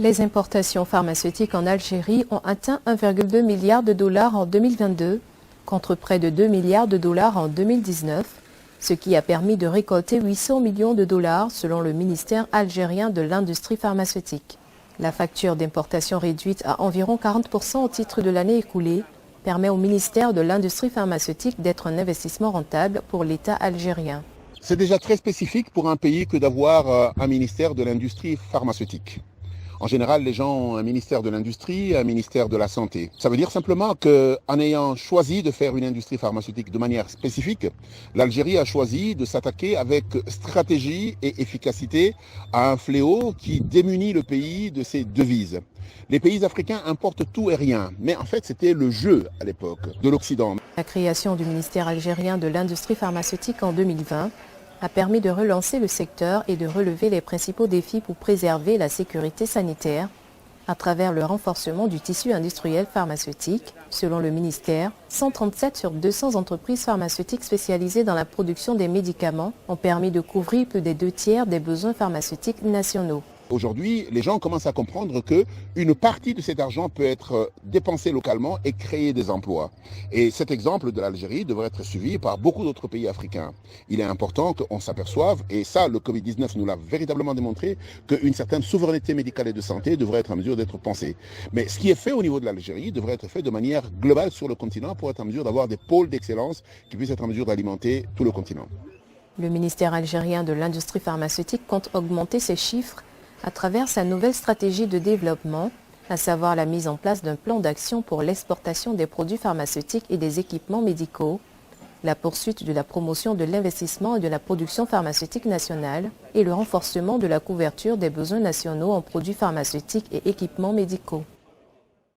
Les importations pharmaceutiques en Algérie ont atteint 1,2 milliard de dollars en 2022, contre près de 2 milliards de dollars en 2019, ce qui a permis de récolter 800 millions de dollars selon le ministère algérien de l'industrie pharmaceutique. La facture d'importation réduite à environ 40% au titre de l'année écoulée permet au ministère de l'industrie pharmaceutique d'être un investissement rentable pour l'État algérien. C'est déjà très spécifique pour un pays que d'avoir un ministère de l'industrie pharmaceutique. En général, les gens ont un ministère de l'industrie, un ministère de la santé. Ça veut dire simplement qu'en ayant choisi de faire une industrie pharmaceutique de manière spécifique, l'Algérie a choisi de s'attaquer avec stratégie et efficacité à un fléau qui démunit le pays de ses devises. Les pays africains importent tout et rien, mais en fait c'était le jeu à l'époque de l'Occident. La création du ministère algérien de l'industrie pharmaceutique en 2020 a permis de relancer le secteur et de relever les principaux défis pour préserver la sécurité sanitaire à travers le renforcement du tissu industriel pharmaceutique. Selon le ministère, 137 sur 200 entreprises pharmaceutiques spécialisées dans la production des médicaments ont permis de couvrir plus des 2/3 des besoins pharmaceutiques nationaux. Aujourd'hui, les gens commencent à comprendre qu'une partie de cet argent peut être dépensée localement et créer des emplois. Et cet exemple de l'Algérie devrait être suivi par beaucoup d'autres pays africains. Il est important qu'on s'aperçoive, et ça le Covid-19 nous l'a véritablement démontré, qu'une certaine souveraineté médicale et de santé devrait être en mesure d'être pensée. Mais ce qui est fait au niveau de l'Algérie devrait être fait de manière globale sur le continent pour être en mesure d'avoir des pôles d'excellence qui puissent être en mesure d'alimenter tout le continent. Le ministère algérien de l'industrie pharmaceutique compte augmenter ses chiffres à travers sa nouvelle stratégie de développement, à savoir la mise en place d'un plan d'action pour l'exportation des produits pharmaceutiques et des équipements médicaux, la poursuite de la promotion de l'investissement et de la production pharmaceutique nationale et le renforcement de la couverture des besoins nationaux en produits pharmaceutiques et équipements médicaux.